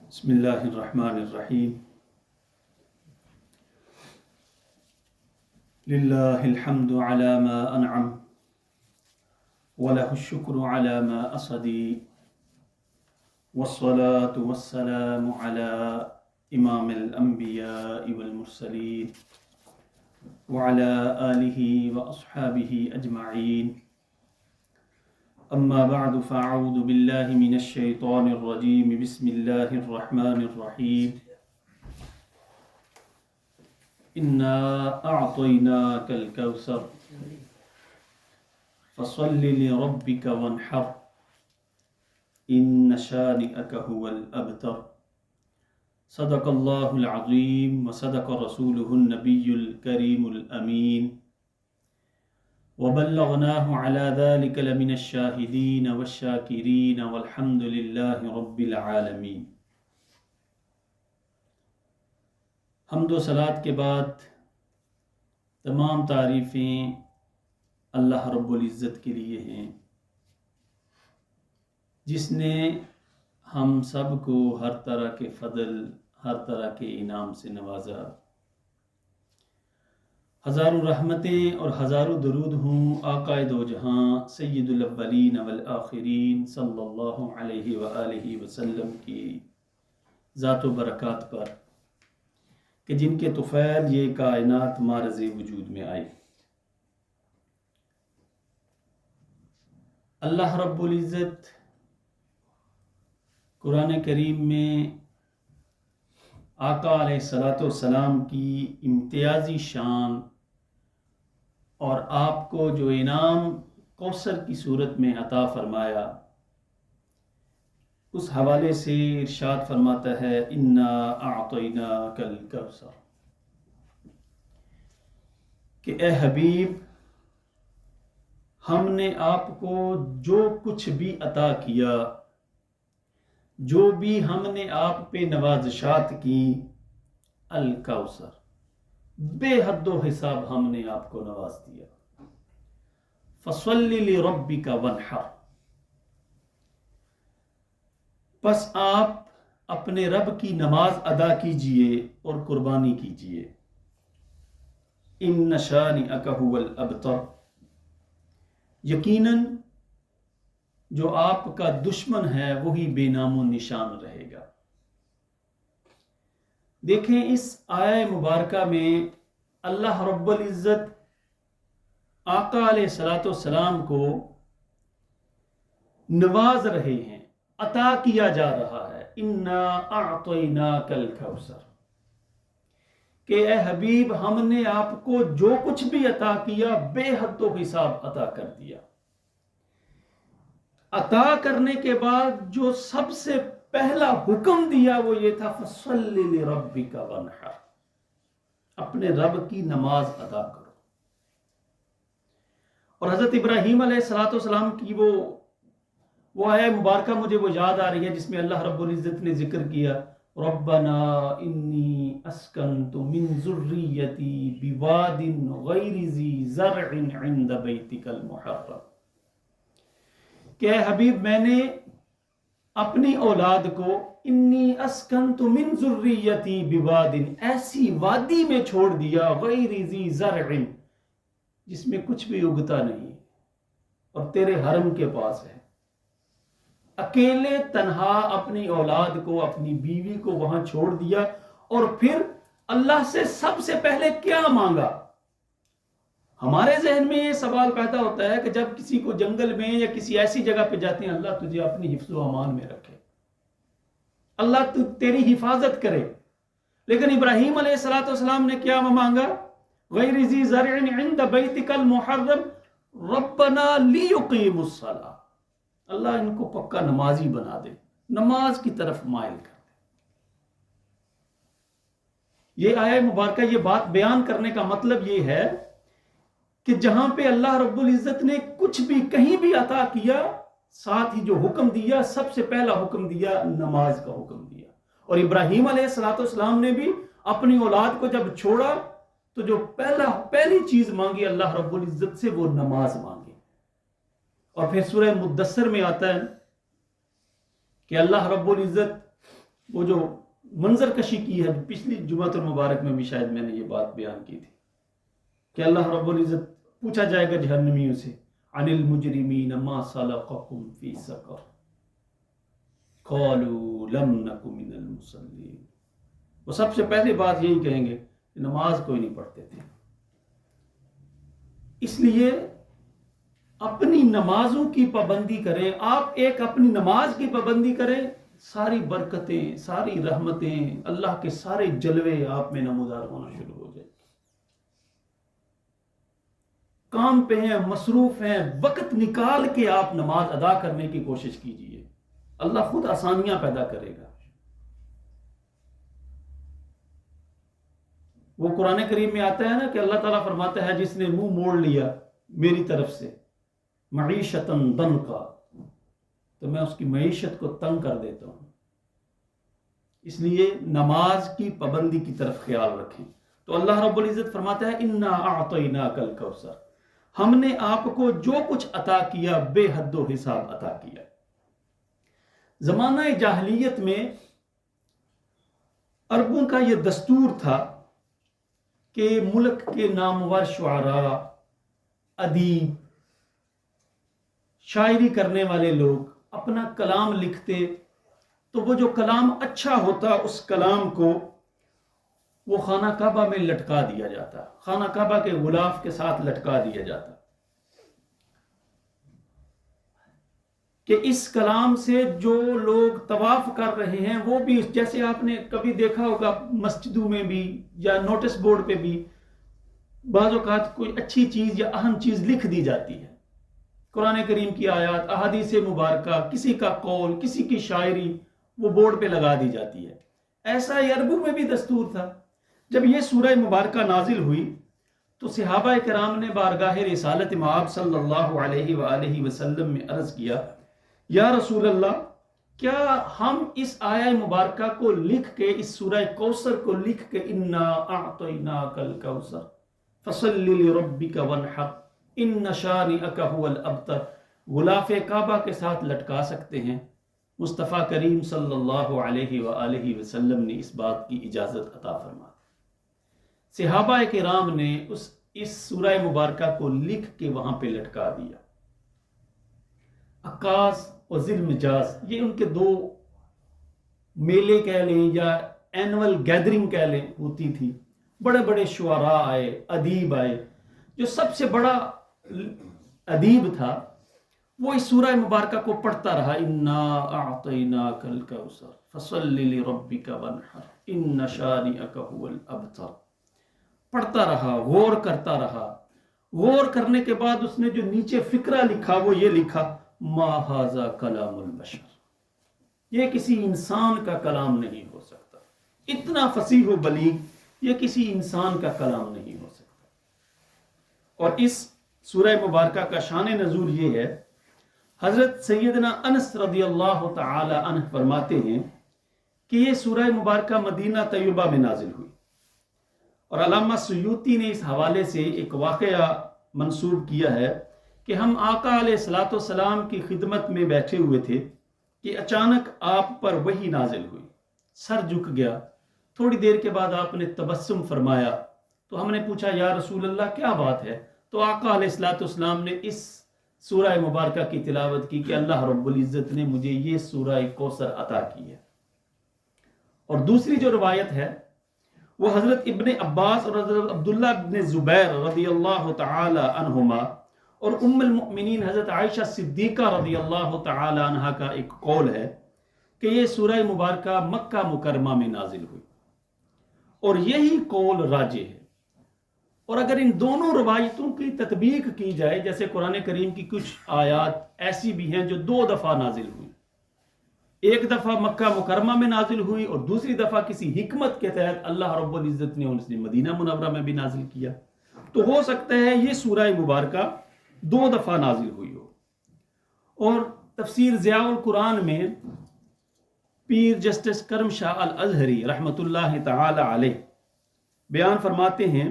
بسم اللہ الرحمن الرحیم للہ الحمد علی ما انعم وله الشکر علی ما اصدی والصلاة والسلام علی امام الانبیاء والمرسلین وعلى آلہ واصحابہ اجمعین اما بعد فاعوذ باللہ من الشیطان الرجیم بسم اللہ الرحمن الرحیم انا اعطیناک الکوثر فصل لربک وانحر ان شانئک هو الابتر صدق اللہ العظیم وصدق رسولہ النبی الکریم الامین وبلغناه على ذلك لمن الشاهدين والشاكرين والحمد لله رب العالمين۔ حمد و صلات کے بعد تمام تعریفیں اللہ رب العزت کے لیے ہیں، جس نے ہم سب کو ہر طرح کے فضل، ہر طرح کے انعام سے نوازا۔ ہزاروں رحمتیں اور ہزاروں درود ہوں آقا دو جہاں سید الاولین والآخرین صلی اللہ علیہ وآلہ وسلم کی ذات و برکات پر کہ جن کے طفیل یہ کائنات معرض وجود میں آئی۔ اللہ رب العزت قرآن کریم میں آقا علیہ السلام کی امتیازی شان اور آپ کو جو انعام کوثر کی صورت میں عطا فرمایا، اس حوالے سے ارشاد فرماتا ہے انا اعطیناک الکوثر، کہ اے حبیب ہم نے آپ کو جو کچھ بھی عطا کیا، جو بھی ہم نے آپ پہ نوازشات کی، الکوثر بے حد و حساب ہم نے آپ کو نواز دیا۔ فصل لربک وانحر، پس آپ اپنے رب کی نماز ادا کیجئے اور قربانی کیجئے۔ ان شانئک هو الابتر، یقیناً جو آپ کا دشمن ہے وہی بے نام و نشان رہے گا۔ دیکھیں اس آیہ مبارکہ میں اللہ رب العزت آقا علیہ السلام کو نواز رہے ہیں، عطا کیا جا رہا ہے۔ انا اعطیناک الکوثر، کہ اے حبیب ہم نے آپ کو جو کچھ بھی عطا کیا بے حد و حساب عطا کر دیا۔ عطا کرنے کے بعد جو سب سے پہلا حکم دیا وہ یہ تھا فصل لربک وانحر، اپنے رب کی نماز ادا کرو۔ اور حضرت ابراہیم علیہ السلام کی وہ آیہ مبارکہ مجھے وہ یاد آ رہی ہے جس میں اللہ رب العزت نے ذکر کیا ربنا انی اسکنت من ذریتی بواد غیر ذی زرع عند بیتک المحرم، کہ اے حبیب میں نے اپنی اولاد کو انی اسکنت من ذریتی بواد، ایسی وادی میں چھوڑ دیا غیر ذی زرع، جس میں کچھ بھی اگتا نہیں اور تیرے حرم کے پاس ہے۔ اکیلے تنہا اپنی اولاد کو، اپنی بیوی کو وہاں چھوڑ دیا، اور پھر اللہ سے سب سے پہلے کیا مانگا؟ ہمارے ذہن میں یہ سوال پیدا ہوتا ہے کہ جب کسی کو جنگل میں یا کسی ایسی جگہ پہ جاتے ہیں اللہ تجھے اپنی حفظ و امان میں رکھے، اللہ تیری حفاظت کرے، لیکن ابراہیم علیہ السلام نے کیا مانگا؟ غیر ذی زرع عند بیتک المحرم ربنا لیقیموا الصلاۃ، اللہ ان کو پکا نمازی بنا دے، نماز کی طرف مائل کر دے۔ یہ آیہ مبارکہ یہ بات بیان کرنے کا مطلب یہ ہے کہ جہاں پہ اللہ رب العزت نے کچھ بھی کہیں بھی عطا کیا، ساتھ ہی جو حکم دیا، سب سے پہلا حکم دیا نماز کا حکم دیا۔ اور ابراہیم علیہ السلام نے بھی اپنی اولاد کو جب چھوڑا تو جو پہلی چیز مانگی اللہ رب العزت سے وہ نماز مانگی۔ اور پھر سورہ مدثر میں آتا ہے کہ اللہ رب العزت وہ جو منظر کشی کی ہے، پچھلی جمعۃ المبارک میں بھی شاید میں نے یہ بات بیان کی تھی کہ اللہ رب العزت پوچھا جائے گا جہنمیوں سے، عن المجرمین ما سلککم فی سقر قالوا لم نک من المصلین. وہ سب سے پہلی بات یہی کہیں گے کہ نماز کوئی نہیں پڑھتے تھے. اس لیے اپنی نمازوں کی پابندی کریں. آپ ایک اپنی نماز کی پابندی کریں، ساری برکتیں، ساری رحمتیں، اللہ کے سارے جلوے آپ میں نمودار ہونا شروع ہو جائے. کام پہ ہیں، مصروف ہیں، وقت نکال کے آپ نماز ادا کرنے کی کوشش کیجئے، اللہ خود آسانیاں پیدا کرے گا. وہ قرآن کریم میں آتا ہے نا کہ اللہ تعالیٰ فرماتا ہے جس نے منہ موڑ لیا میری طرف سے معیشتاً ضنکا، تو میں اس کی معیشت کو تنگ کر دیتا ہوں. اس لیے نماز کی پابندی کی طرف خیال رکھیں. تو اللہ رب العزت فرماتا ہے انا اعطیناک الکوثر، ہم نے آپ کو جو کچھ عطا کیا بے حد و حساب عطا کیا. زمانہ جاہلیت میں عربوں کا یہ دستور تھا کہ ملک کے نامور شعراء، ادیب، شاعری کرنے والے لوگ اپنا کلام لکھتے تو وہ جو کلام اچھا ہوتا اس کلام کو وہ خانہ کعبہ میں لٹکا دیا جاتا، خانہ کعبہ کے غلاف کے ساتھ لٹکا دیا جاتا کہ اس کلام سے جو لوگ طواف کر رہے ہیں وہ بھی، جیسے آپ نے کبھی دیکھا ہوگا مسجدوں میں بھی یا نوٹس بورڈ پہ بھی بعض اوقات کوئی اچھی چیز یا اہم چیز لکھ دی جاتی ہے، قرآن کریم کی آیات، احادیث مبارکہ، کسی کا قول، کسی کی شاعری وہ بورڈ پہ لگا دی جاتی ہے. ایسا ہی عربوں میں بھی دستور تھا. جب یہ سورہ مبارکہ نازل ہوئی تو صحابہ کرام نے بارگاہ رسالت مآب صلی اللہ علیہ وآلہ وسلم میں عرض کیا، یا رسول اللہ، کیا ہم اس آیہ مبارکہ کو لکھ کے، اس سورہ کوثر کو لکھ کے انا اعطیناک الکوثر فصل لربک وانحر ان شانئک هو الابتر، غلاف کعبہ کے ساتھ لٹکا سکتے ہیں؟ مصطفیٰ کریم صلی اللہ علیہ وآلہ وسلم نے اس بات کی اجازت عطا فرما. صحابہ کرام نے اس سورہ مبارکہ کو لکھ کے وہاں پہ لٹکا دیا. عکاس اور ذی المجاز یہ ان کے دو میلے کہہ لیں یا اینول گیدرنگ کہہ لیں ہوتی تھی. بڑے بڑے شعراء آئے، ادیب آئے. جو سب سے بڑا ادیب تھا وہ اس سورہ مبارکہ کو پڑھتا رہا، انا اعطیناک الکوثر فصل لربک وانحر ان شانئک هو الابتر. پڑھتا رہا، غور کرتا رہا. غور کرنے کے بعد اس نے جو نیچے فقرہ لکھا وہ یہ لکھا، ما ھذا کلام البشر، یہ کسی انسان کا کلام نہیں ہو سکتا. اتنا فصیح و بلیغ یہ کسی انسان کا کلام نہیں ہو سکتا. اور اس سورہ مبارکہ کا شان نزول یہ ہے، حضرت سیدنا انس رضی اللہ تعالی عنہ فرماتے ہیں کہ یہ سورہ مبارکہ مدینہ طیبہ میں نازل ہوئی. اور علامہ سیوطی نے اس حوالے سے ایک واقعہ منسوب کیا ہے کہ ہم آقا علیہ الصلوۃ والسلام کی خدمت میں بیٹھے ہوئے تھے کہ اچانک آپ پر وحی نازل ہوئی. سر جھک گیا. تھوڑی دیر کے بعد آپ نے تبسم فرمایا تو ہم نے پوچھا، یا رسول اللہ کیا بات ہے؟ تو آقا علیہ الصلوۃ والسلام نے اس سورہ مبارکہ کی تلاوت کی کہ اللہ رب العزت نے مجھے یہ سورہ کوثر عطا کی ہے. اور دوسری جو روایت ہے وہ حضرت ابن عباس اور حضرت عبداللہ ابن زبیر رضی اللہ تعالی عنہما اور ام المؤمنین حضرت عائشہ صدیقہ رضی اللہ تعالی عنہا کا ایک قول ہے کہ یہ سورہ مبارکہ مکہ مکرمہ میں نازل ہوئی، اور یہی قول راجح ہے. اور اگر ان دونوں روایتوں کی تطبیق کی جائے، جیسے قرآن کریم کی کچھ آیات ایسی بھی ہیں جو 2 دفعہ نازل ہوئی، ایک دفعہ مکہ مکرمہ میں نازل ہوئی اور دوسری دفعہ کسی حکمت کے تحت اللہ رب العزت نے اس نے مدینہ منورہ میں بھی نازل کیا، تو ہو سکتا ہے یہ سورہ مبارکہ 2 دفعہ نازل ہوئی ہو. اور تفسیر ضیاء القرآن میں پیر جسٹس کرم شاہ الازہری رحمۃ اللہ تعالی علیہ بیان فرماتے ہیں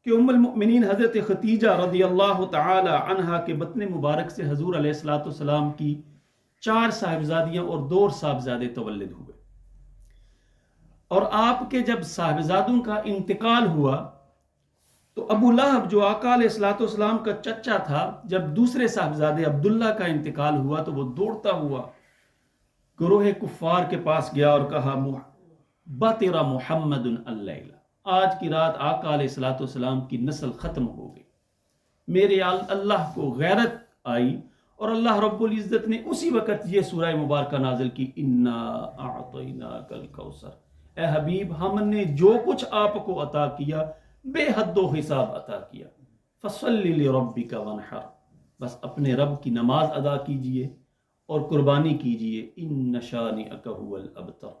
کہ ام المؤمنین حضرت ختیجہ رضی اللہ تعالی عنہا کے بطن مبارک سے حضور علیہ الصلوۃ والسلام کی 4 صاحبزادیاں اور 2 صاحبزادے تولد ہوئے. اور آپ کے جب صاحبزادوں کا انتقال ہوا تو ابو لہب جو آقا علیہ الصلوۃ والسلام کا چچا تھا، جب دوسرے صاحبزادے عبداللہ کا انتقال ہوا تو وہ دوڑتا ہوا گروہ کفار کے پاس گیا اور کہا بطر محمد اللیلہ، آج کی رات آقا علیہ الصلوۃ والسلام کی نسل ختم ہو گئی۔ میرے اللہ کو غیرت آئی اور اللہ رب العزت نے اسی وقت یہ سورہ مبارکہ نازل کی، انا اعطیناک الکوثر، اے حبیب ہم نے جو کچھ آپ کو عطا کیا بے حد و حساب عطا کیا، فصلی لربک وانحر، بس اپنے رب کی نماز ادا کیجئے اور قربانی کیجئے، ان شانئک ھو الابتر،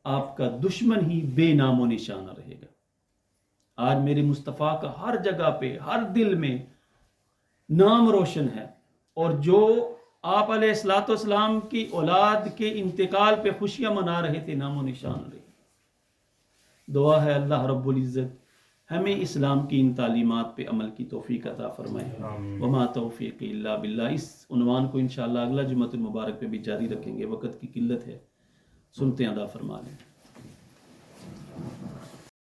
آپ کا دشمن ہی بے نام و نشانہ رہے گا۔ آج میرے مصطفیٰ کا ہر جگہ پہ ہر دل میں نام روشن ہے، اور جو آپ علیہ الصلوۃ والسلام کی اولاد کے انتقال پہ خوشیاں منا رہے تھے نام و نشان رہے۔ دعا ہے اللہ رب العزت ہمیں اسلام کی ان تعلیمات پہ عمل کی توفیق عطا فرمائے۔ وما توفیق الا باللہ۔ اس عنوان کو انشاءاللہ اگلا جمعۃ المبارک پہ بھی جاری رکھیں گے، وقت کی قلت ہے، سنتے ادا فرما لیں۔